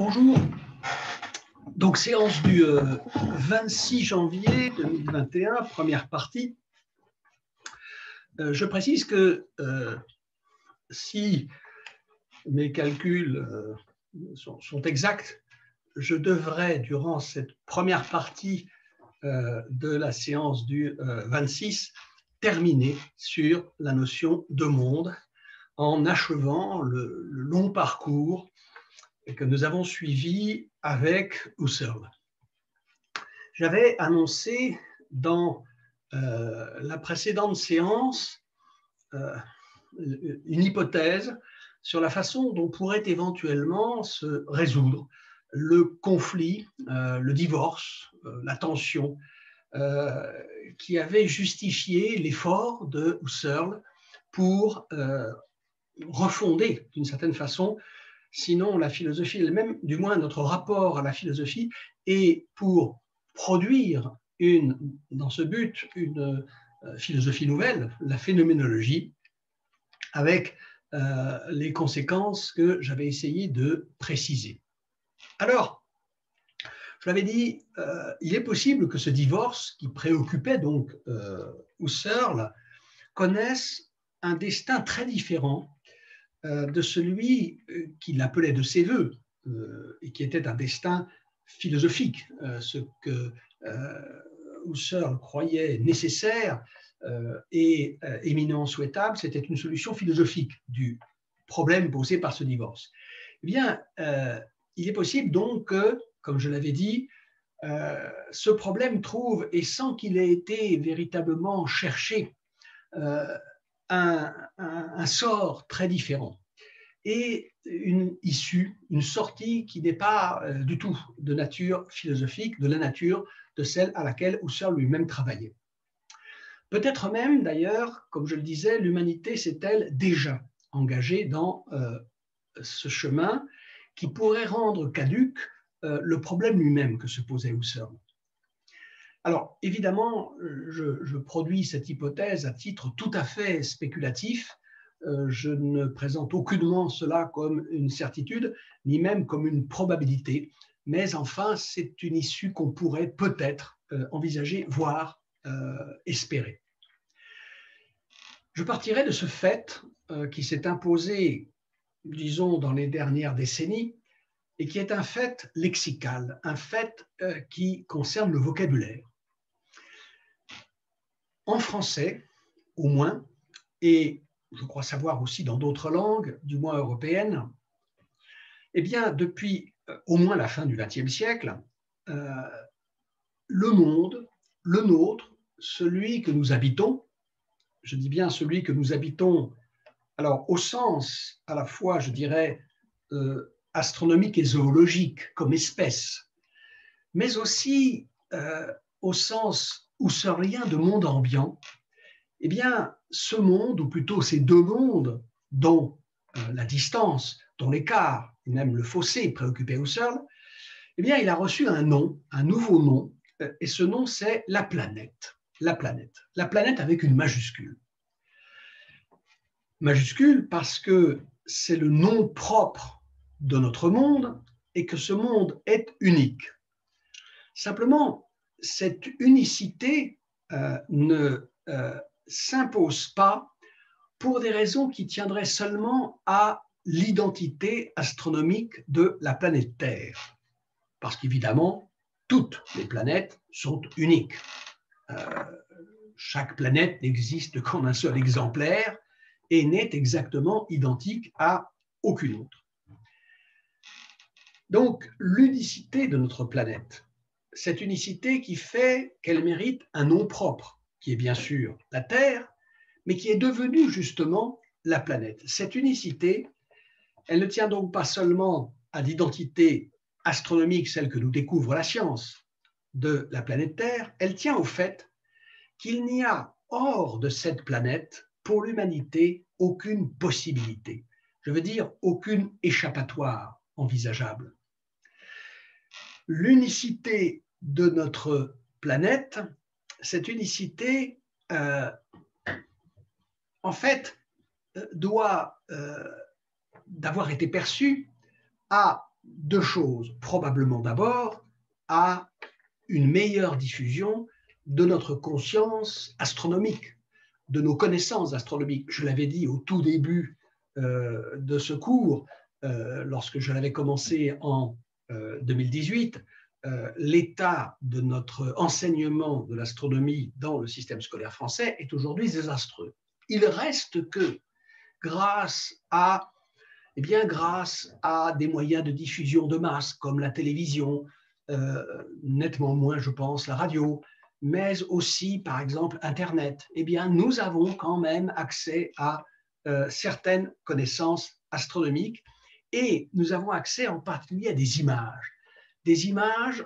Bonjour. Donc, séance du 26 janvier 2021, première partie. Je précise que si mes calculs sont exacts, je devrais, durant cette première partie de la séance du 26, terminer sur la notion de monde en achevant le long parcours que nous avons suivi avec Husserl. J'avais annoncé dans la précédente séance une hypothèse sur la façon dont pourrait éventuellement se résoudre le conflit, le divorce, la tension qui avait justifié l'effort de Husserl pour refonder d'une certaine façon, sinon la philosophie elle-même, du moins notre rapport à la philosophie, et pour produire dans ce but une philosophie nouvelle, la phénoménologie, avec les conséquences que j'avais essayé de préciser. Alors, je l'avais dit, il est possible que ce divorce qui préoccupait donc Husserl connaisse un destin très différent de celui qu'il appelait de ses voeux et qui était un destin philosophique, ce que Husserl croyait nécessaire et éminemment souhaitable, c'était une solution philosophique du problème posé par ce divorce. Eh bien, il est possible donc que, comme je l'avais dit, ce problème trouve, et sans qu'il ait été véritablement cherché, un sort très différent et une issue, une sortie qui n'est pas du tout de nature philosophique, de la nature de celle à laquelle Husserl lui-même travaillait. Peut-être même, d'ailleurs, comme je le disais, l'humanité s'est-elle déjà engagée dans ce chemin qui pourrait rendre caduc le problème lui-même que se posait Husserl. Alors, évidemment, je produis cette hypothèse à titre tout à fait spéculatif. Je ne présente aucunement cela comme une certitude, ni même comme une probabilité, mais enfin, c'est une issue qu'on pourrait peut-être envisager, voire espérer. Je partirai de ce fait qui s'est imposé, disons, dans les dernières décennies, et qui est un fait lexical, un fait qui concerne le vocabulaire. En français, au moins, et je crois savoir aussi dans d'autres langues, du moins européennes, eh bien, depuis au moins la fin du XXe siècle, le monde, le nôtre, celui que nous habitons, je dis bien celui que nous habitons, alors au sens à la fois, je dirais, astronomique et zoologique comme espèce, mais aussi au sens husserlien de monde ambiant, eh bien, ce monde, ou plutôt ces deux mondes, dont la distance, dont l'écart, et même le fossé préoccupait Husserl, eh bien, il a reçu un nom, un nouveau nom, et ce nom, c'est la planète. La planète. La planète avec une majuscule. Majuscule parce que c'est le nom propre de notre monde et que ce monde est unique. Simplement, cette unicité ne s'impose pas pour des raisons qui tiendraient seulement à l'identité astronomique de la planète Terre. Parce qu'évidemment, toutes les planètes sont uniques. Chaque planète n'existe qu'en un seul exemplaire et n'est exactement identique à aucune autre. Donc, l'unicité de notre planète, cette unicité qui fait qu'elle mérite un nom propre, qui est bien sûr la Terre, mais qui est devenue justement la planète. Cette unicité, elle ne tient donc pas seulement à l'identité astronomique, celle que nous découvre la science, de la planète Terre, elle tient au fait qu'il n'y a hors de cette planète, pour l'humanité, aucune possibilité. Je veux dire, aucune échappatoire envisageable. L'unicité de notre planète, cette unicité, en fait, doit d'avoir été perçue à deux choses. Probablement d'abord à une meilleure diffusion de notre conscience astronomique, de nos connaissances astronomiques. Je l'avais dit au tout début de ce cours, lorsque je l'avais commencé en 2018, l'état de notre enseignement de l'astronomie dans le système scolaire français est aujourd'hui désastreux. Il reste que grâce à des moyens de diffusion de masse comme la télévision, nettement moins, je pense, la radio, mais aussi, par exemple, Internet, eh bien, nous avons quand même accès à certaines connaissances astronomiques et nous avons accès en particulier à des images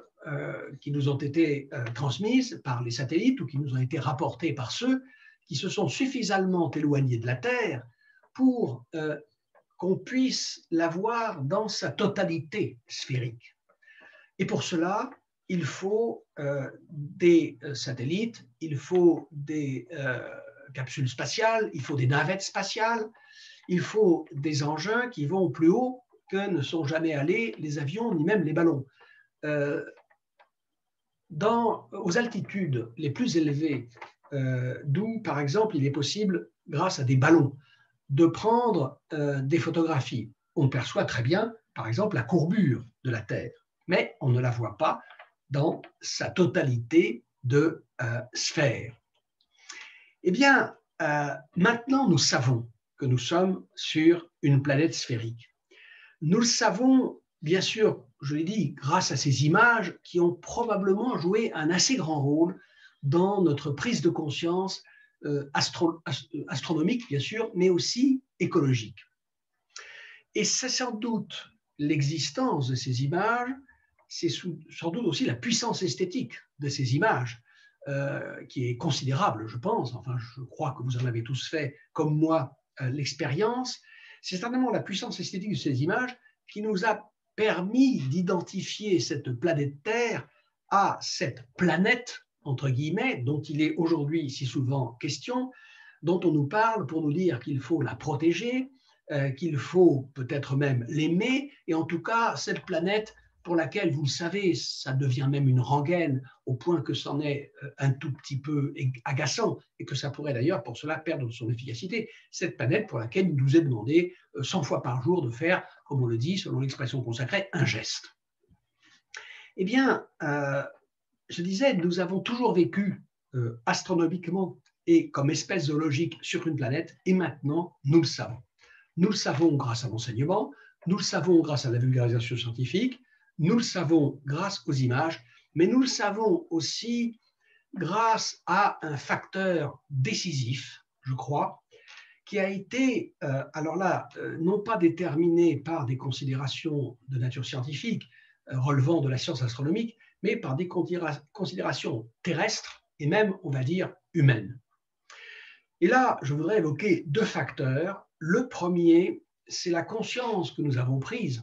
qui nous ont été transmises par les satellites ou qui nous ont été rapportées par ceux qui se sont suffisamment éloignés de la Terre pour qu'on puisse la voir dans sa totalité sphérique. Et pour cela, il faut des satellites, il faut des capsules spatiales, il faut des navettes spatiales, il faut des engins qui vont plus haut que ne sont jamais allés les avions ni même les ballons. Aux altitudes les plus élevées, d'où par exemple il est possible, grâce à des ballons, de prendre des photographies. On perçoit très bien, par exemple, la courbure de la Terre, mais on ne la voit pas dans sa totalité de sphère. Eh bien, maintenant, nous savons que nous sommes sur une planète sphérique. Nous le savons, bien sûr, je l'ai dit, grâce à ces images qui ont probablement joué un assez grand rôle dans notre prise de conscience astronomique, bien sûr, mais aussi écologique. Et c'est sans doute l'existence de ces images, c'est sans doute aussi la puissance esthétique de ces images, qui est considérable, je pense. Enfin, je crois que vous en avez tous fait, comme moi, l'expérience. C'est certainement la puissance esthétique de ces images qui nous a permis d'identifier cette planète Terre à cette planète, entre guillemets, dont il est aujourd'hui si souvent question, dont on nous parle pour nous dire qu'il faut la protéger, qu'il faut peut-être même l'aimer, et en tout cas, cette planète pour laquelle, vous le savez, ça devient même une rengaine au point que c'en est un tout petit peu agaçant et que ça pourrait d'ailleurs pour cela perdre son efficacité. Cette planète pour laquelle il nous est demandé 100 fois par jour de faire, comme on le dit, selon l'expression consacrée, un geste. Eh bien, je disais, nous avons toujours vécu astronomiquement et comme espèce zoologique sur une planète, et maintenant, nous le savons. Nous le savons grâce à l'enseignement, nous le savons grâce à la vulgarisation scientifique, nous le savons grâce aux images, mais nous le savons aussi grâce à un facteur décisif, je crois, qui a été, alors là, non pas déterminé par des considérations de nature scientifique relevant de la science astronomique, mais par des considérations terrestres et même, on va dire, humaines. Et là, je voudrais évoquer deux facteurs. Le premier, c'est la conscience que nous avons prise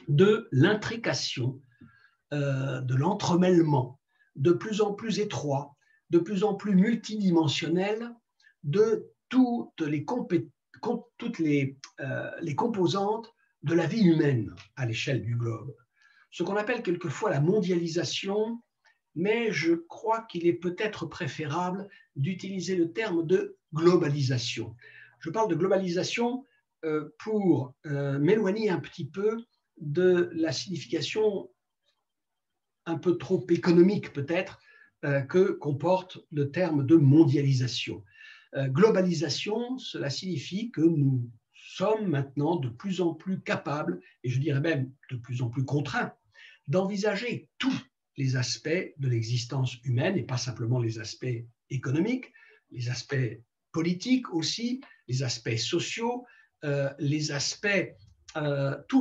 de l'intrication, de l'entremêlement de plus en plus étroit, de plus en plus multidimensionnel de toutes les composantes de la vie humaine à l'échelle du globe. Ce qu'on appelle quelquefois la mondialisation, mais je crois qu'il est peut-être préférable d'utiliser le terme de globalisation. Je parle de globalisation pour m'éloigner un petit peu de la signification un peu trop économique peut-être que comporte le terme de mondialisation. Globalisation, cela signifie que nous sommes maintenant de plus en plus capables, et je dirais même de plus en plus contraints, d'envisager tous les aspects de l'existence humaine, et pas simplement les aspects économiques, les aspects politiques aussi, les aspects sociaux, tous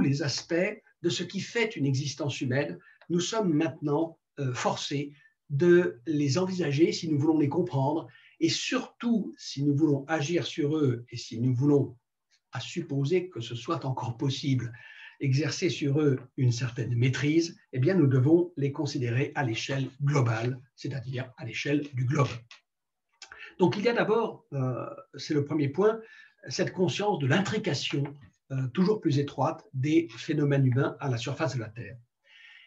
les aspects de ce qui fait une existence humaine. Nous sommes maintenant forcés de les envisager si nous voulons les comprendre, et surtout si nous voulons agir sur eux et si nous voulons, à supposer que ce soit encore possible, exercer sur eux une certaine maîtrise, eh bien nous devons les considérer à l'échelle globale, c'est-à-dire à l'échelle du globe. Donc il y a d'abord, c'est le premier point, cette conscience de l'intrication toujours plus étroite des phénomènes humains à la surface de la Terre.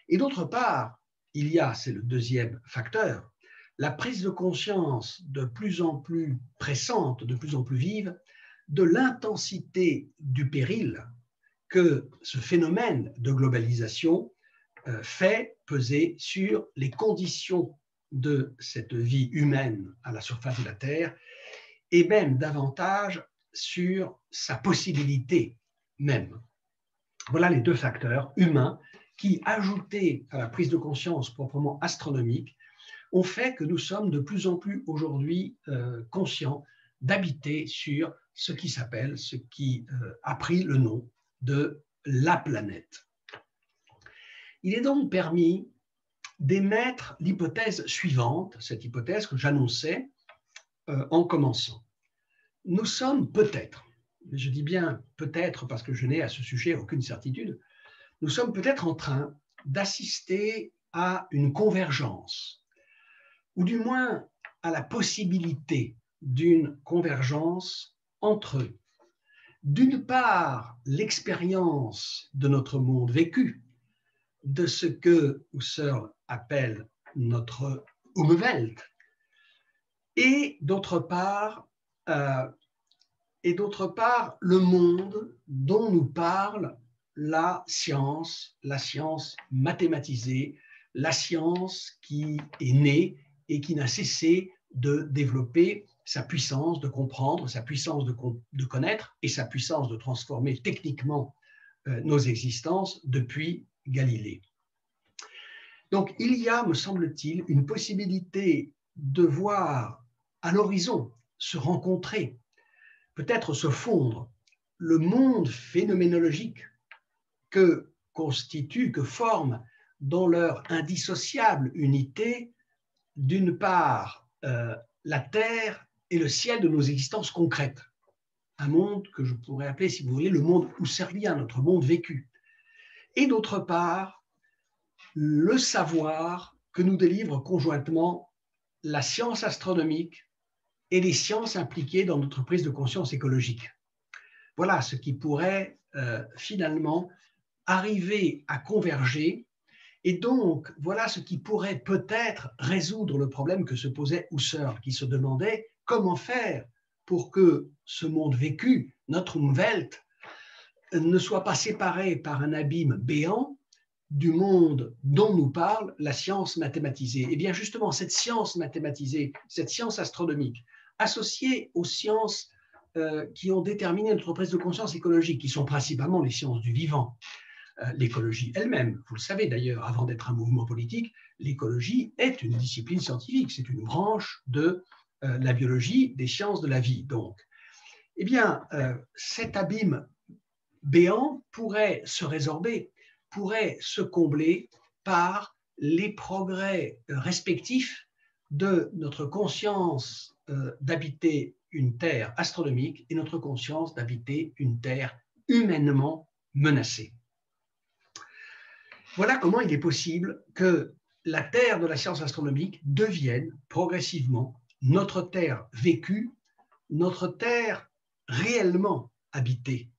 Et d'autre part, il y a, c'est le deuxième facteur, la prise de conscience de plus en plus pressante, de plus en plus vive, de l'intensité du péril que ce phénomène de globalisation fait peser sur les conditions de cette vie humaine à la surface de la Terre, et même davantage sur sa possibilité même. Voilà les deux facteurs humains qui, ajoutés à la prise de conscience proprement astronomique, ont fait que nous sommes de plus en plus aujourd'hui conscients d'habiter sur ce qui s'appelle, ce qui a pris le nom de la planète. Il est donc permis d'émettre l'hypothèse suivante, cette hypothèse que j'annonçais en commençant. Nous sommes peut-être, je dis bien peut-être parce que je n'ai à ce sujet aucune certitude, nous sommes peut-être en train d'assister à une convergence, ou du moins à la possibilité d'une convergence entre, d'une part, l'expérience de notre monde vécu, de ce que Husserl appelle notre Umwelt, et d'autre part, le monde dont nous parle la science mathématisée, la science qui est née et qui n'a cessé de développer sa puissance de comprendre, sa puissance de connaître et sa puissance de transformer techniquement nos existences depuis Galilée. Donc il y a, me semble-t-il, une possibilité de voir à l'horizon se rencontrer, peut-être se fondre, le monde phénoménologique que constitue, que forme dans leur indissociable unité, d'une part, la Terre et le ciel de nos existences concrètes. Un monde que je pourrais appeler, si vous voulez, le monde husserlien, notre monde vécu. Et d'autre part, le savoir que nous délivre conjointement la science astronomique et les sciences impliquées dans notre prise de conscience écologique. Voilà ce qui pourrait finalement arriver à converger, et donc voilà ce qui pourrait peut-être résoudre le problème que se posait Husserl, qui se demandait comment faire pour que ce monde vécu, notre Umwelt, ne soit pas séparé par un abîme béant du monde dont nous parle la science mathématisée. Et bien justement, cette science mathématisée, cette science astronomique, associée aux sciences qui ont déterminé notre prise de conscience écologique, qui sont principalement les sciences du vivant, l'écologie elle-même, vous le savez d'ailleurs, avant d'être un mouvement politique, l'écologie est une discipline scientifique, c'est une branche de la biologie, des sciences de la vie. Donc, eh bien, cet abîme béant pourrait se résorber, pourrait se combler par les progrès respectifs de notre conscience d'habiter une terre astronomique et notre conscience d'habiter une terre humainement menacée. Voilà comment il est possible que la terre de la science astronomique devienne progressivement notre terre vécue, notre terre réellement habitée,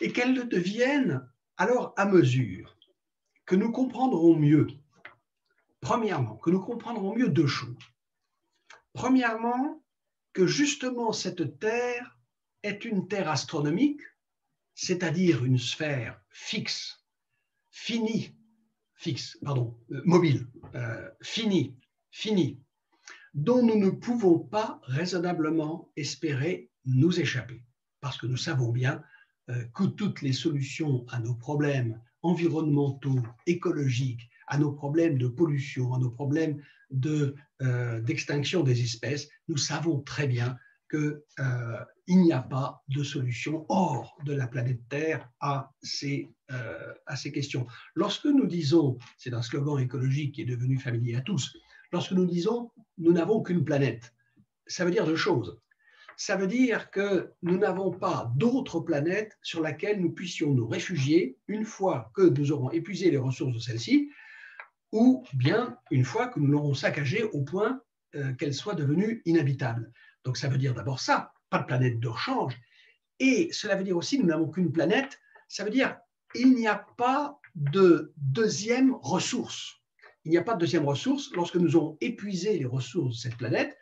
et qu'elle le devienne alors à mesure que nous comprendrons mieux, premièrement, que nous comprendrons mieux deux choses. Premièrement, que justement cette terre est une terre astronomique, c'est-à-dire une sphère fixe, mobile, finie, dont nous ne pouvons pas raisonnablement espérer nous échapper, parce que nous savons bien que toutes les solutions à nos problèmes environnementaux, écologiques, à nos problèmes de pollution, à nos problèmes d'extinction des espèces, nous savons très bien qu'il n'y a pas de solution hors de la planète Terre à ces questions. Lorsque nous disons, c'est un slogan écologique qui est devenu familier à tous, lorsque nous disons « nous n'avons qu'une planète », ça veut dire deux choses. Ça veut dire que nous n'avons pas d'autre planète sur laquelle nous puissions nous réfugier une fois que nous aurons épuisé les ressources de celle-ci, ou bien une fois que nous l'aurons saccagée au point qu'elle soit devenue inhabitable. Donc ça veut dire d'abord ça, pas de planète de rechange, Et cela veut dire aussi nous n'avons qu'une planète. Ça veut dire il n'y a pas de deuxième ressource. Il n'y a pas de deuxième ressource. Lorsque nous aurons épuisé les ressources de cette planète,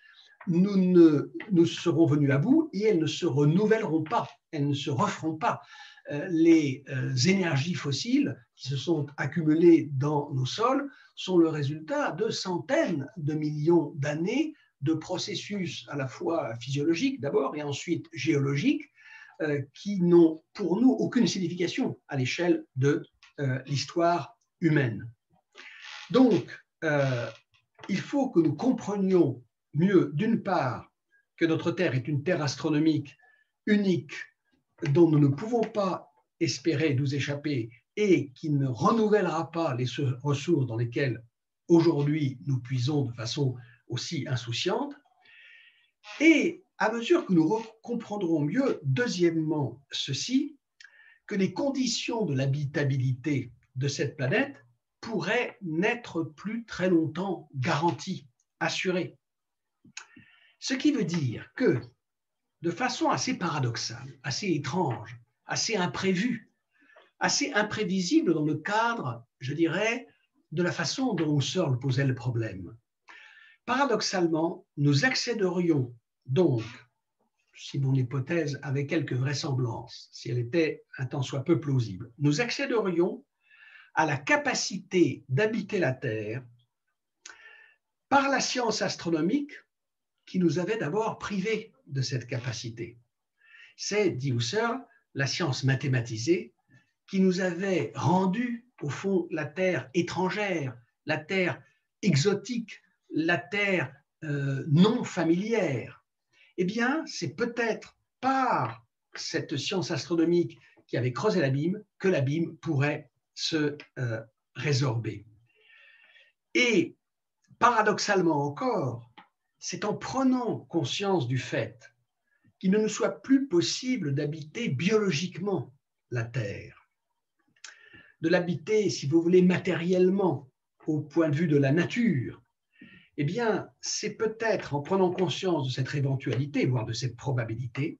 nous serons venus à bout et elles ne se renouvelleront pas, elles ne se referont pas. Les énergies fossiles qui se sont accumulées dans nos sols sont le résultat de centaines de millions d'années de processus à la fois physiologiques d'abord et ensuite géologiques qui n'ont pour nous aucune signification à l'échelle de l'histoire humaine. Donc, il faut que nous comprenions mieux, d'une part, que notre Terre est une Terre astronomique unique dont nous ne pouvons pas espérer nous échapper et qui ne renouvellera pas les ressources dans lesquelles aujourd'hui nous puisons de façon aussi insouciante. Et à mesure que nous comprendrons mieux, deuxièmement, ceci, que les conditions de l'habitabilité de cette planète pourraient n'être plus très longtemps garanties, assurées. Ce qui veut dire que, de façon assez paradoxale, assez étrange, assez imprévue, assez imprévisible dans le cadre, je dirais, de la façon dont Husserl posait le problème, paradoxalement, nous accéderions donc, si mon hypothèse avait quelque vraisemblance, si elle était un tant soit peu plausible, nous accéderions à la capacité d'habiter la Terre par la science astronomique qui nous avait d'abord privés de cette capacité. C'est, dit Husserl, la science mathématisée qui nous avait rendu, au fond, la Terre étrangère, la Terre exotique, la Terre non familière. Eh bien, c'est peut-être par cette science astronomique qui avait creusé l'abîme que l'abîme pourrait se résorber. Et paradoxalement encore, c'est en prenant conscience du fait qu'il ne nous soit plus possible d'habiter biologiquement la Terre, de l'habiter, si vous voulez, matériellement, au point de vue de la nature, eh bien, c'est peut-être en prenant conscience de cette éventualité, voire de cette probabilité,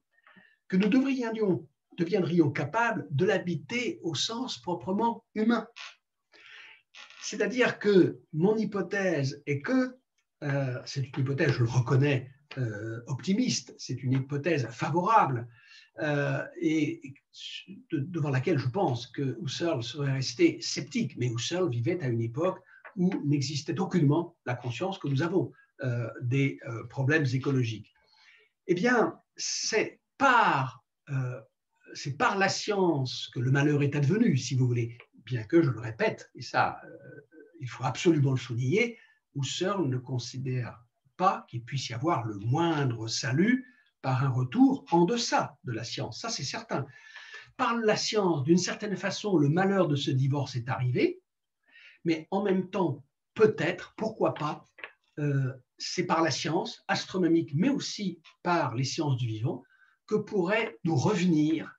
que nous deviendrions capables de l'habiter au sens proprement humain. C'est-à-dire que mon hypothèse est que, c'est une hypothèse, je le reconnais, optimiste, c'est une hypothèse favorable et devant laquelle je pense que Husserl serait resté sceptique, mais Husserl vivait à une époque où n'existait aucunement la conscience que nous avons des problèmes écologiques. Eh bien, c'est par la science que le malheur est advenu, si vous voulez, bien que, je le répète, et ça, il faut absolument le souligner, Husserl ne considère pas qu'il puisse y avoir le moindre salut par un retour en deçà de la science. Ça, c'est certain. Par la science, d'une certaine façon, le malheur de ce divorce est arrivé, mais en même temps, peut-être, pourquoi pas, c'est par la science astronomique, mais aussi par les sciences du vivant, que pourrait nous revenir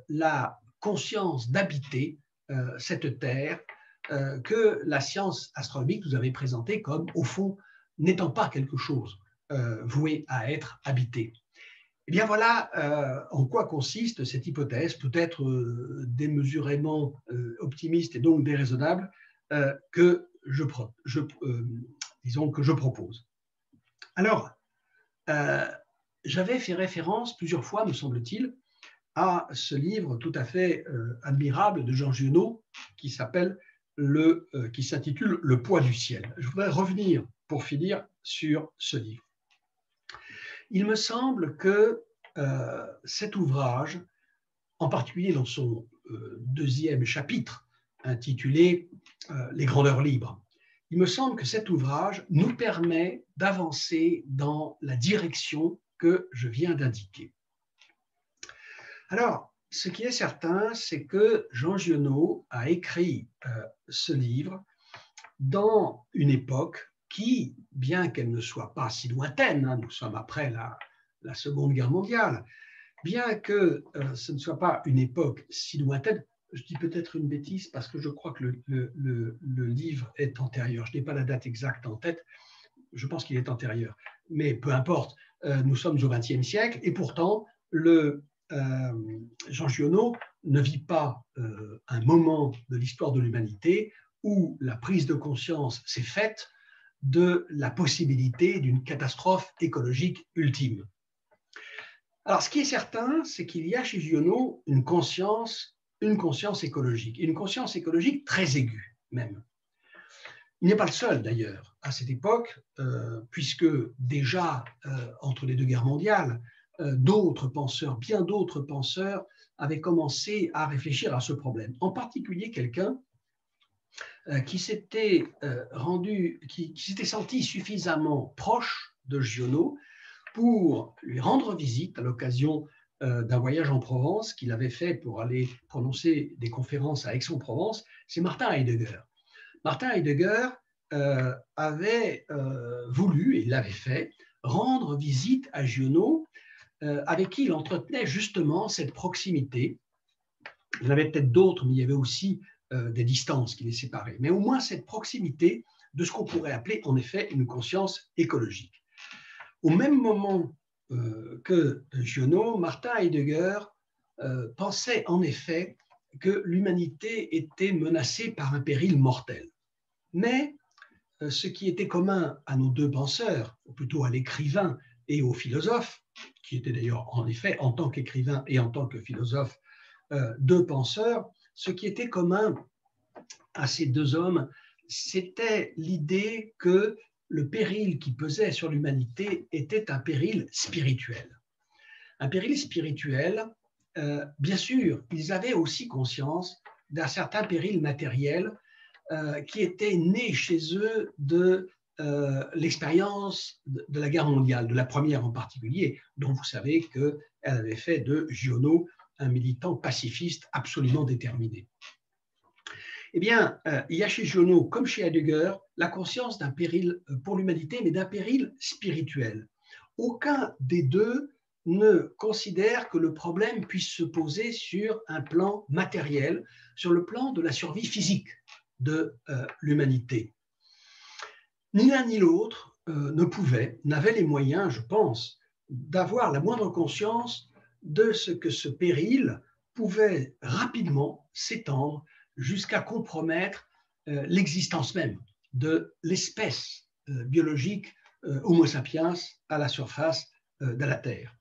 la conscience d'habiter cette terre que la science astronomique nous avait présentée comme, au fond, n'étant pas quelque chose voué à être habité. Eh bien voilà en quoi consiste cette hypothèse, peut-être démesurément optimiste et donc déraisonnable, que je propose. Alors, j'avais fait référence plusieurs fois, me semble-t-il, à ce livre tout à fait admirable de Jean Giono qui s'intitule « Le poids du ciel ». Je voudrais revenir pour finir sur ce livre. Il me semble que cet ouvrage, en particulier dans son deuxième chapitre, intitulé « Les grandeurs libres », il me semble que cet ouvrage nous permet d'avancer dans la direction que je viens d'indiquer. Alors, ce qui est certain, c'est que Jean Giono a écrit ce livre dans une époque qui, bien qu'elle ne soit pas si lointaine, hein, nous sommes après la Seconde Guerre mondiale, bien que ce ne soit pas une époque si lointaine, je dis peut-être une bêtise parce que je crois que le livre est antérieur. Je n'ai pas la date exacte en tête, je pense qu'il est antérieur, mais peu importe, nous sommes au XXe siècle et pourtant le Jean Giono ne vit pas un moment de l'histoire de l'humanité où la prise de conscience s'est faite de la possibilité d'une catastrophe écologique ultime. Alors, ce qui est certain, c'est qu'il y a chez Giono une conscience écologique, et une conscience écologique très aiguë même. Il n'est pas le seul d'ailleurs à cette époque, puisque déjà entre les deux guerres mondiales, d'autres penseurs, bien d'autres penseurs, avaient commencé à réfléchir à ce problème. En particulier quelqu'un qui s'était senti suffisamment proche de Giono pour lui rendre visite à l'occasion d'un voyage en Provence qu'il avait fait pour aller prononcer des conférences à Aix-en-Provence, c'est Martin Heidegger. Martin Heidegger avait voulu, et il l'avait fait, rendre visite à Giono, avec qui il entretenait justement cette proximité. Il y en avait peut-être d'autres, mais il y avait aussi des distances qui les séparaient. Mais au moins cette proximité de ce qu'on pourrait appeler en effet une conscience écologique. Au même moment que Giono, Martin Heidegger pensait en effet que l'humanité était menacée par un péril mortel. Mais ce qui était commun à nos deux penseurs, ou plutôt à l'écrivain et au philosophe, qui étaient d'ailleurs en effet en tant qu'écrivain et en tant que philosophe deux penseurs, ce qui était commun à ces deux hommes, c'était l'idée que le péril qui pesait sur l'humanité était un péril spirituel. Un péril spirituel, bien sûr, ils avaient aussi conscience d'un certain péril matériel qui était né chez eux de l'expérience de la guerre mondiale, de la première en particulier, dont vous savez qu'elle avait fait de Giono un militant pacifiste absolument déterminé. Eh bien, il y a chez Giono, comme chez Heidegger, la conscience d'un péril pour l'humanité, mais d'un péril spirituel. Aucun des deux ne considère que le problème puisse se poser sur un plan matériel, sur le plan de la survie physique de l'humanité. Ni l'un ni l'autre ne pouvait, n'avait les moyens, je pense, d'avoir la moindre conscience de ce que ce péril pouvait rapidement s'étendre jusqu'à compromettre l'existence même de l'espèce biologique Homo sapiens à la surface de la Terre.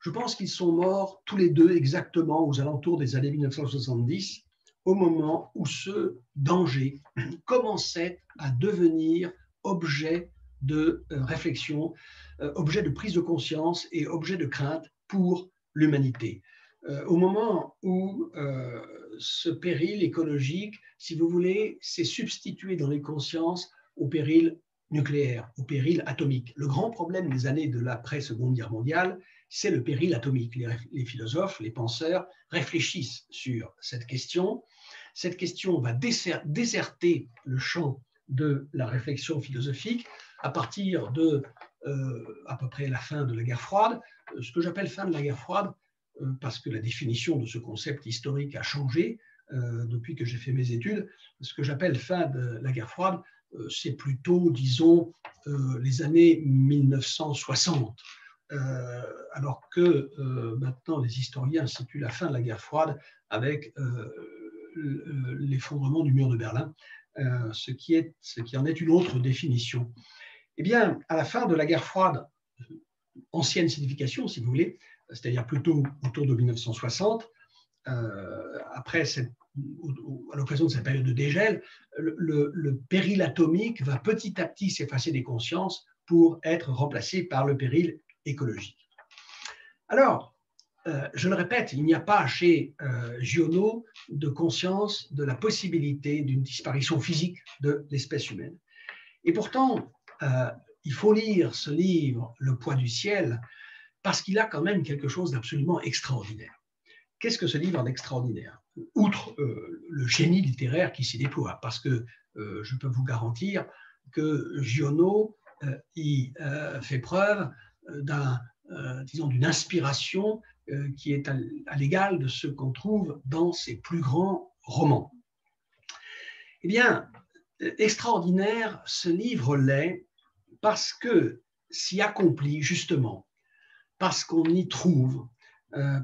Je pense qu'ils sont morts tous les deux exactement aux alentours des années 1970, au moment où ce danger commençait à devenir objet de réflexion, objet de prise de conscience et objet de crainte pour l'humanité. Au moment où ce péril écologique, si vous voulez, s'est substitué dans les consciences au péril nucléaire, au péril atomique. Le grand problème des années de l'après-Seconde Guerre mondiale, c'est le péril atomique. Les philosophes, les penseurs réfléchissent sur cette question. Cette question va déserter le champ de la réflexion philosophique à partir de à peu près la fin de la guerre froide. Ce que j'appelle fin de la guerre froide, parce que la définition de ce concept historique a changé depuis que j'ai fait mes études. Ce que j'appelle fin de la guerre froide, c'est plutôt, disons, les années 1960. Alors que maintenant les historiens situent la fin de la guerre froide avec l'effondrement du mur de Berlin, ce qui en est une autre définition. Eh bien, à la fin de la guerre froide, ancienne signification, si vous voulez, c'est-à-dire plutôt autour de 1960, après à l'occasion de cette période de dégel, le péril atomique va petit à petit s'effacer des consciences pour être remplacé par le péril écologique. Alors, je le répète, il n'y a pas chez Giono de conscience de la possibilité d'une disparition physique de l'espèce humaine. Et pourtant, il faut lire ce livre, Le poids du ciel, parce qu'il a quand même quelque chose d'absolument extraordinaire. Qu'est-ce que ce livre d'extraordinaire? Outre le génie littéraire qui s'y déploie, parce que je peux vous garantir que Giono y fait preuve d'une inspiration qui est à l'égal de ce qu'on trouve dans ses plus grands romans. Eh bien, extraordinaire, ce livre l'est parce que s'y accomplit justement, parce qu'on y trouve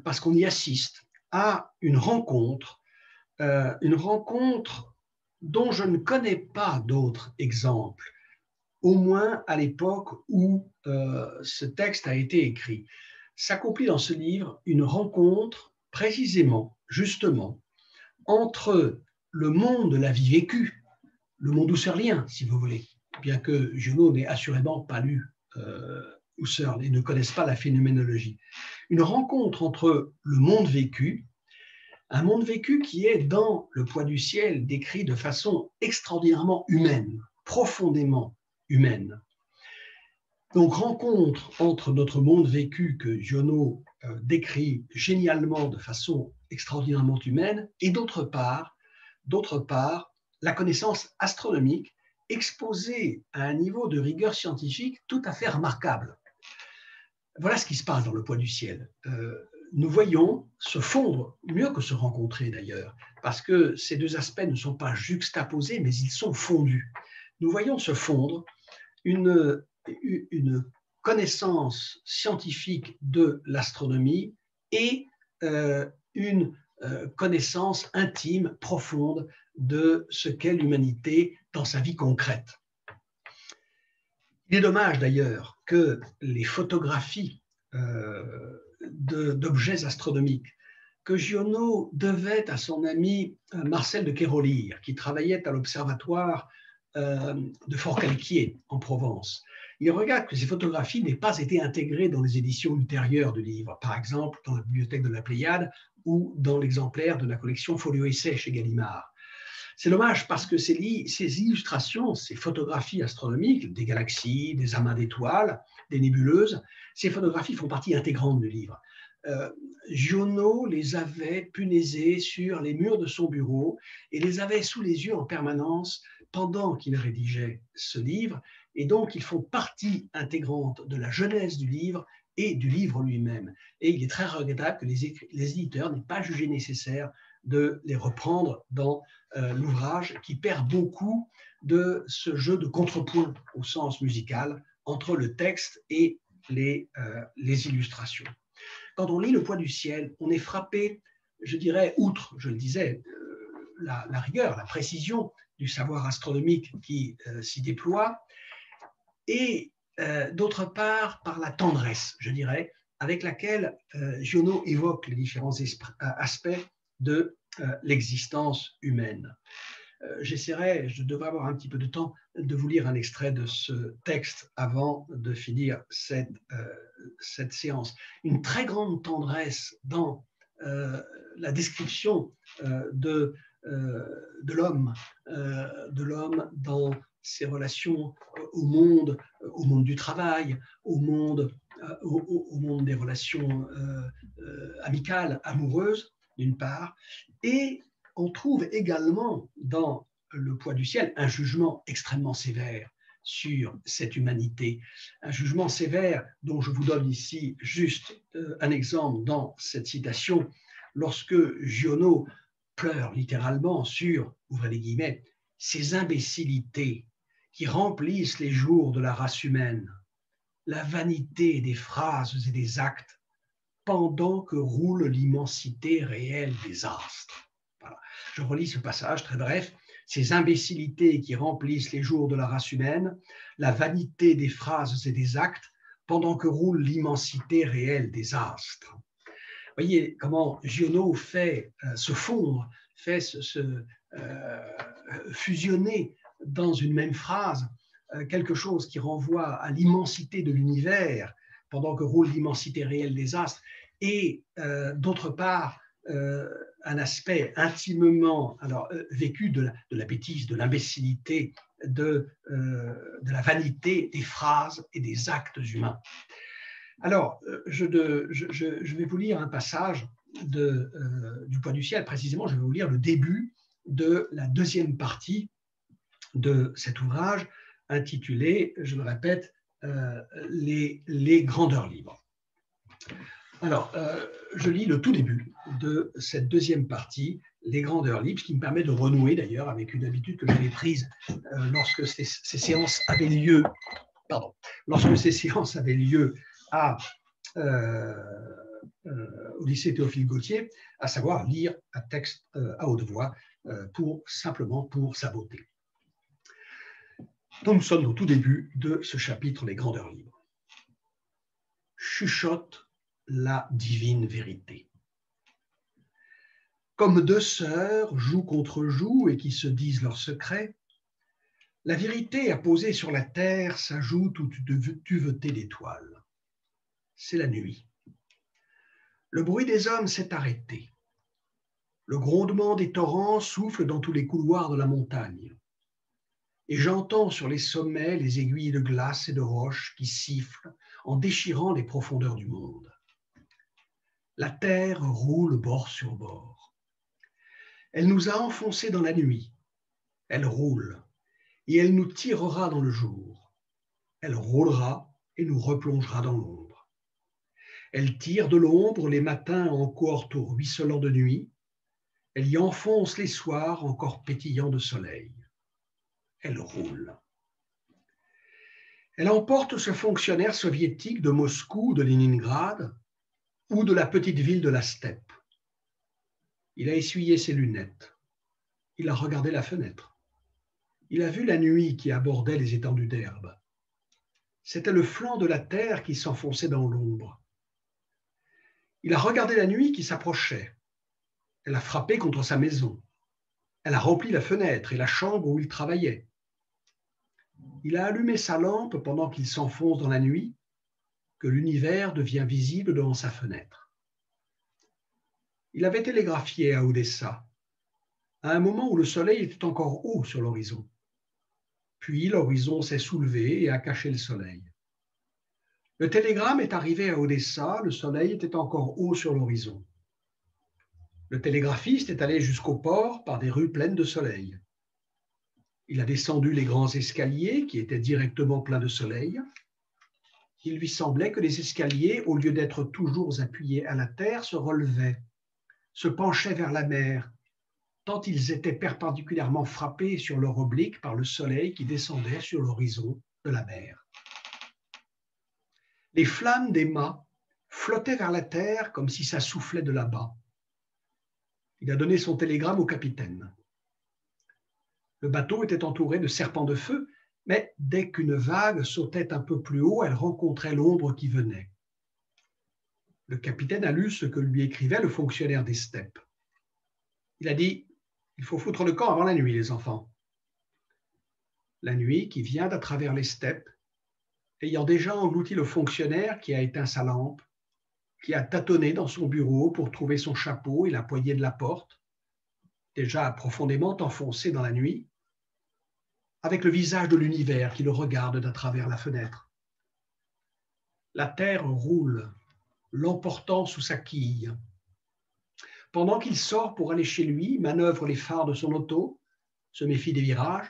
parce qu'on y assiste à une rencontre dont je ne connais pas d'autres exemples, au moins à l'époque où ce texte a été écrit. S'accomplit dans ce livre une rencontre précisément, justement, entre le monde de la vie vécue, le monde husserlien, si vous voulez, bien que Giono n'ait assurément pas lu Husserl et ne connaisse pas la phénoménologie. Une rencontre entre le monde vécu, un monde vécu qui est dans Le Poids du ciel décrit de façon extraordinairement humaine, profondément humaine. Donc, rencontre entre notre monde vécu que Giono décrit génialement de façon extraordinairement humaine, et d'autre part, la connaissance astronomique exposée à un niveau de rigueur scientifique tout à fait remarquable. Voilà ce qui se passe dans Le Poids du ciel. Nous voyons se fondre, mieux que se rencontrer d'ailleurs, parce que ces deux aspects ne sont pas juxtaposés, mais ils sont fondus. Nous voyons se fondre une connaissance scientifique de l'astronomie et une connaissance intime, profonde de ce qu'est l'humanité dans sa vie concrète. Il est dommage d'ailleurs que les photographies d'objets astronomiques que Giono devait à son ami Marcel de Kérolire, qui travaillait à l'observatoire de Forcalquier en Provence. Il regarde que ces photographies n'aient pas été intégrées dans les éditions ultérieures du livre, par exemple dans la bibliothèque de la Pléiade ou dans l'exemplaire de la collection Folio-Essai chez Gallimard. C'est dommage parce que ces illustrations, ces photographies astronomiques, des galaxies, des amas d'étoiles, des nébuleuses, ces photographies font partie intégrante du livre. Giono les avait punaisées sur les murs de son bureau et les avait sous les yeux en permanence pendant qu'il rédigeait ce livre, et donc ils font partie intégrante de la genèse du livre et du livre lui-même. Et il est très regrettable que les éditeurs n'aient pas jugé nécessaire de les reprendre dans l'ouvrage, qui perd beaucoup de ce jeu de contrepoint au sens musical entre le texte et les illustrations. Quand on lit Le Poids du ciel, on est frappé, je dirais, outre, je le disais, la rigueur, la précision du savoir astronomique qui s'y déploie, et d'autre part par la tendresse, je dirais, avec laquelle Giono évoque les différents aspects de l'existence humaine. Je devrais avoir un petit peu de temps de vous lire un extrait de ce texte avant de finir cette séance. Une très grande tendresse dans la description de l'homme dans ses relations au monde du travail, au monde des relations amicales, amoureuses, d'une part, et on trouve également dans Le Poids du ciel un jugement extrêmement sévère sur cette humanité, un jugement sévère dont je vous donne ici juste un exemple dans cette citation, lorsque Giono pleure littéralement sur, ouvrez les guillemets, ces imbécilités qui remplissent les jours de la race humaine, la vanité des phrases et des actes, pendant que roule l'immensité réelle des astres. Voilà. Je relis ce passage très bref. Ces imbécilités qui remplissent les jours de la race humaine, la vanité des phrases et des actes, pendant que roule l'immensité réelle des astres. Vous voyez comment Giono fait se fondre, fait fusionner dans une même phrase quelque chose qui renvoie à l'immensité de l'univers, pendant que roule l'immensité réelle des astres, et d'autre part, un aspect intimement vécu de la bêtise, de l'imbécilité, de la vanité des phrases et des actes humains. Alors, je vais vous lire un passage du Poids du ciel, précisément, je vais vous lire le début de la deuxième partie de cet ouvrage, intitulé, je le répète, les grandeurs libres. Alors, je lis le tout début de cette deuxième partie, les grandeurs libres, ce qui me permet de renouer d'ailleurs avec une habitude que j'avais prise lorsque ces séances avaient lieu, à au lycée Théophile Gautier, à savoir lire un texte à haute voix simplement pour sa beauté. Donc nous sommes au tout début de ce chapitre Les Grandeurs libres. Chuchote la divine vérité. Comme deux sœurs, joue contre joue, et qui se disent leurs secrets, la vérité a posé sur la terre sa joue toute duvetée d'étoiles. C'est la nuit. Le bruit des hommes s'est arrêté. Le grondement des torrents souffle dans tous les couloirs de la montagne. Et j'entends sur les sommets les aiguilles de glace et de roche qui sifflent en déchirant les profondeurs du monde. La terre roule bord sur bord. Elle nous a enfoncés dans la nuit. Elle roule, et elle nous tirera dans le jour. Elle roulera et nous replongera dans l'ombre. Elle tire de l'ombre les matins encore tout ruisselants de nuit. Elle y enfonce les soirs encore pétillants de soleil. Elle roule. Elle emporte ce fonctionnaire soviétique de Moscou, de Leningrad ou de la petite ville de la steppe. Il a essuyé ses lunettes. Il a regardé la fenêtre. Il a vu la nuit qui abordait les étendues d'herbe. C'était le flanc de la terre qui s'enfonçait dans l'ombre. Il a regardé la nuit qui s'approchait. Elle a frappé contre sa maison. Elle a rempli la fenêtre et la chambre où il travaillait. Il a allumé sa lampe pendant qu'il s'enfonce dans la nuit, que l'univers devient visible devant sa fenêtre. Il avait télégraphié à Odessa, à un moment où le soleil était encore haut sur l'horizon. Puis l'horizon s'est soulevé et a caché le soleil. Le télégramme est arrivé à Odessa, le soleil était encore haut sur l'horizon. Le télégraphiste est allé jusqu'au port par des rues pleines de soleil. Il a descendu les grands escaliers qui étaient directement pleins de soleil. Il lui semblait que les escaliers, au lieu d'être toujours appuyés à la terre, se relevaient, se penchaient vers la mer, tant ils étaient perpendiculairement frappés sur leur oblique par le soleil qui descendait sur l'horizon de la mer. Les flammes des mâts flottaient vers la terre comme si ça soufflait de là-bas. Il a donné son télégramme au capitaine. Le bateau était entouré de serpents de feu, mais dès qu'une vague sautait un peu plus haut, elle rencontrait l'ombre qui venait. Le capitaine a lu ce que lui écrivait le fonctionnaire des steppes. Il a dit « Il faut foutre le camp avant la nuit, les enfants. » La nuit qui vient d'à travers les steppes, ayant déjà englouti le fonctionnaire qui a éteint sa lampe, qui a tâtonné dans son bureau pour trouver son chapeau et la poignée de la porte, déjà profondément enfoncé dans la nuit, avec le visage de l'univers qui le regarde d'à travers la fenêtre. La terre roule, l'emportant sous sa quille. Pendant qu'il sort pour aller chez lui, manœuvre les phares de son auto, se méfie des virages,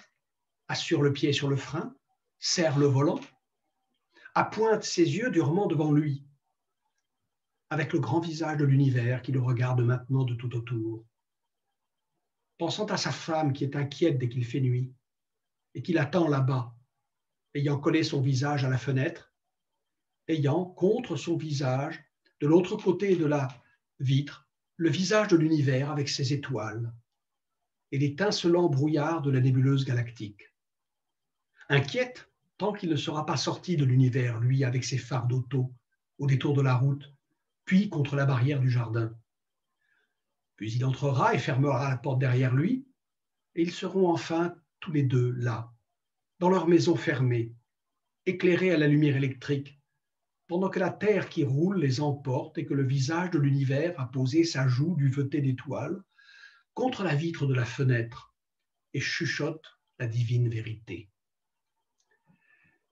assure le pied sur le frein, serre le volant, appointe ses yeux durement devant lui, avec le grand visage de l'univers qui le regarde maintenant de tout autour. Pensant à sa femme qui est inquiète dès qu'il fait nuit et qui l'attend là-bas, ayant collé son visage à la fenêtre, ayant contre son visage, de l'autre côté de la vitre, le visage de l'univers avec ses étoiles et l'étincelant brouillard de la nébuleuse galactique. Inquiète tant qu'il ne sera pas sorti de l'univers, lui, avec ses phares d'auto, au détour de la route, puis contre la barrière du jardin. Puis il entrera et fermera la porte derrière lui, et ils seront enfin tous les deux là, dans leur maison fermée, éclairés à la lumière électrique, pendant que la terre qui roule les emporte et que le visage de l'univers a posé sa joue duvetée d'étoiles contre la vitre de la fenêtre et chuchote la divine vérité.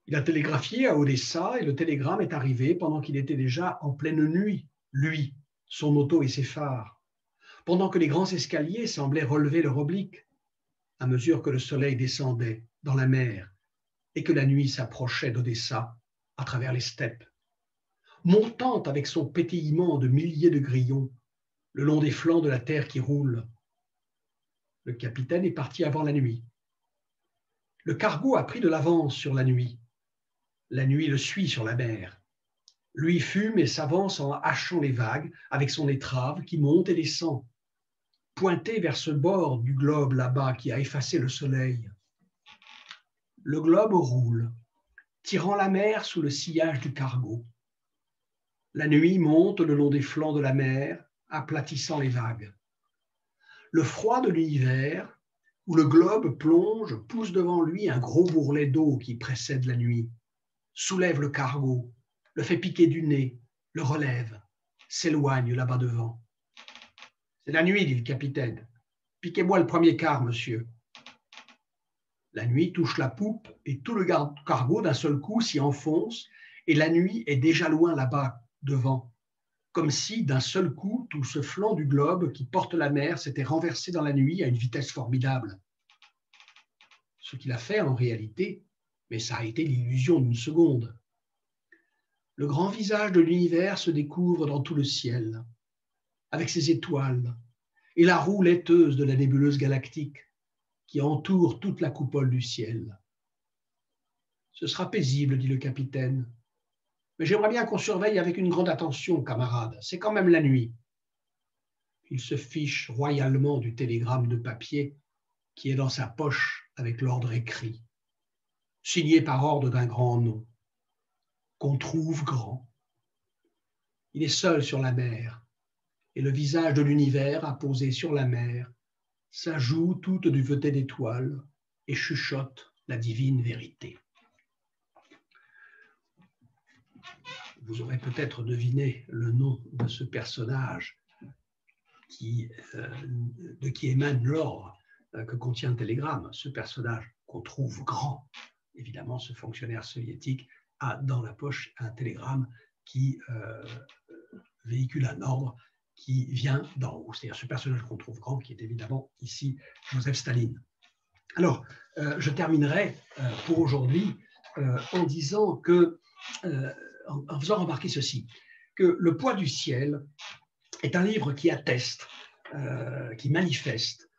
Il a télégraphié à Odessa et le télégramme est arrivé pendant qu'il était déjà en pleine nuit, lui, son auto et ses phares, pendant que les grands escaliers semblaient relever leur oblique, à mesure que le soleil descendait dans la mer et que la nuit s'approchait d'Odessa à travers les steppes, montant avec son pétillement de milliers de grillons le long des flancs de la terre qui roule. Le capitaine est parti avant la nuit. Le cargo a pris de l'avance sur la nuit. La nuit le suit sur la mer. Lui fume et s'avance en hachant les vagues avec son étrave qui monte et descend, pointé vers ce bord du globe là-bas qui a effacé le soleil. Le globe roule, tirant la mer sous le sillage du cargo. La nuit monte le long des flancs de la mer, aplatissant les vagues. Le froid de l'hiver, où le globe plonge, pousse devant lui un gros bourrelet d'eau qui précède la nuit, soulève le cargo, le fait piquer du nez, le relève, s'éloigne là-bas devant. « C'est la nuit, dit le capitaine. Piquez-moi le premier quart, monsieur. » La nuit touche la poupe et tout le cargo d'un seul coup s'y enfonce et la nuit est déjà loin là-bas devant, comme si d'un seul coup tout ce flanc du globe qui porte la mer s'était renversé dans la nuit à une vitesse formidable. Ce qu'il a fait en réalité, mais ça a été l'illusion d'une seconde. Le grand visage de l'univers se découvre dans tout le ciel, avec ses étoiles et la roue laiteuse de la nébuleuse galactique qui entoure toute la coupole du ciel. « Ce sera paisible, dit le capitaine, mais j'aimerais bien qu'on surveille avec une grande attention, camarade. C'est quand même la nuit. » Il se fiche royalement du télégramme de papier qui est dans sa poche avec l'ordre écrit, signé par ordre d'un grand nom, qu'on trouve grand. Il est seul sur la mer, et le visage de l'univers apposé sur la mer, sa joue toute duvetée d'étoiles, et chuchote la divine vérité. Vous aurez peut-être deviné le nom de ce personnage de qui émane l'ordre que contient le télégramme. Ce personnage qu'on trouve grand, évidemment, ce fonctionnaire soviétique a dans la poche un télégramme qui véhicule un ordre qui vient d'en haut. C'est-à-dire ce personnage qu'on trouve grand, qui est évidemment ici Joseph Staline. Alors, je terminerai pour aujourd'hui en disant que, en faisant remarquer ceci, que Le poids du ciel est un livre qui atteste, qui manifeste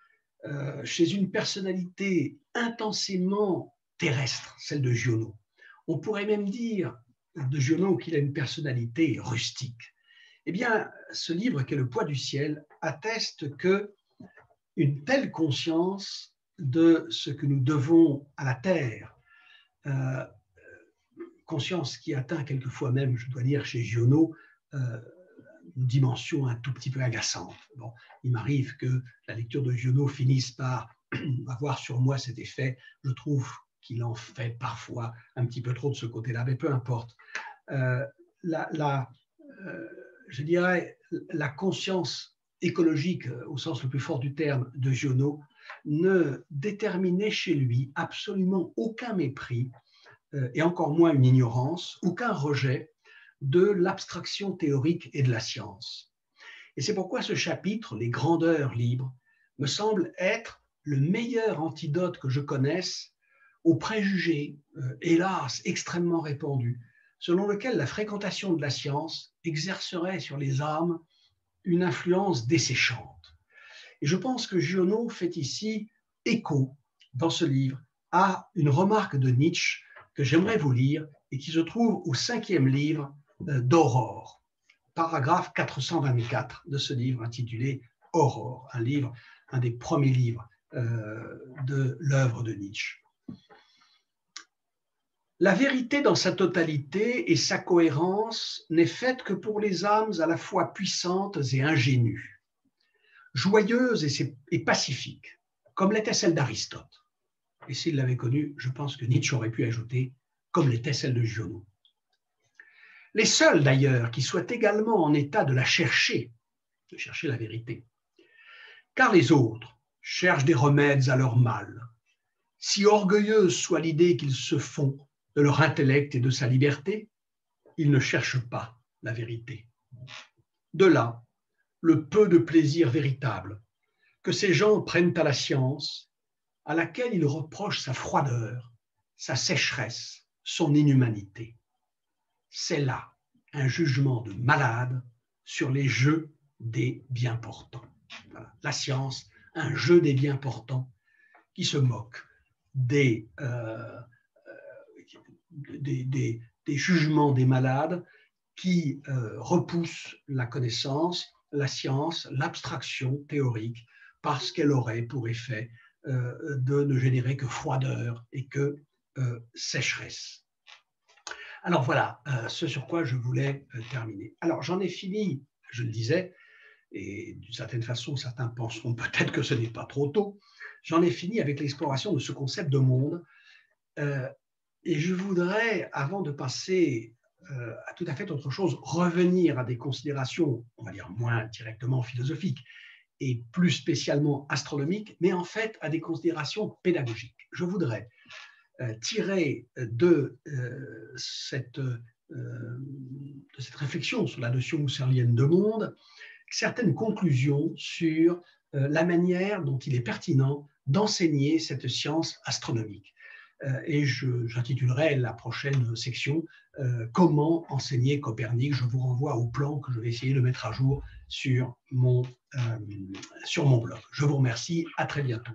chez une personnalité intensément terrestre, celle de Giono. On pourrait même dire de Giono qu'il a une personnalité rustique. Eh bien, ce livre qui est Le poids du ciel atteste qu'une telle conscience de ce que nous devons à la terre, conscience qui atteint quelquefois même, je dois dire, chez Giono, une dimension un tout petit peu agaçante. Bon, il m'arrive que la lecture de Giono finisse par avoir sur moi cet effet. Je trouve qu'il en fait parfois un petit peu trop de ce côté-là, mais peu importe. Je dirais, la conscience écologique, au sens le plus fort du terme, de Giono, ne déterminait chez lui absolument aucun mépris, et encore moins une ignorance, aucun rejet de l'abstraction théorique et de la science. Et c'est pourquoi ce chapitre, Les grandeurs libres, me semble être le meilleur antidote que je connaisse aux préjugés, hélas, extrêmement répandus, selon lequel la fréquentation de la science exercerait sur les âmes une influence desséchante. Et je pense que Giono fait ici écho, dans ce livre, à une remarque de Nietzsche que j'aimerais vous lire et qui se trouve au 5e livre d'Aurore, paragraphe 424 de ce livre intitulé Aurore, un des premiers livres de l'œuvre de Nietzsche. La vérité dans sa totalité et sa cohérence n'est faite que pour les âmes à la fois puissantes et ingénues, joyeuses et pacifiques, comme l'était celle d'Aristote. Et s'il l'avait connue, je pense que Nietzsche aurait pu ajouter, comme l'était celle de Giono. Les seuls d'ailleurs qui soient également en état de chercher la vérité, car les autres cherchent des remèdes à leur mal, si orgueilleuse soit l'idée qu'ils se font de leur intellect et de sa liberté, ils ne cherchent pas la vérité. De là, le peu de plaisir véritable que ces gens prennent à la science, à laquelle ils reprochent sa froideur, sa sécheresse, son inhumanité. C'est là un jugement de malade sur les jeux des bien portants. Voilà. La science, un jeu des bien portants qui se moque des jugements des malades, qui repousse la connaissance, la science, l'abstraction théorique, parce qu'elle aurait pour effet de ne générer que froideur et que sécheresse. Alors voilà ce sur quoi je voulais terminer. Alors j'en ai fini, je le disais, et d'une certaine façon, certains penseront peut-être que ce n'est pas trop tôt, j'en ai fini avec l'exploration de ce concept de monde. Et je voudrais, avant de passer à tout à fait autre chose, revenir à des considérations, on va dire, moins directement philosophiques et plus spécialement astronomiques, mais en fait à des considérations pédagogiques. Je voudrais tirer de cette réflexion sur la notion husserlienne de monde certaines conclusions sur la manière dont il est pertinent d'enseigner cette science astronomique. Et j'intitulerai la prochaine section Comment enseigner Copernic. Je vous renvoie au plan que je vais essayer de mettre à jour sur mon blog. Je vous remercie, à très bientôt.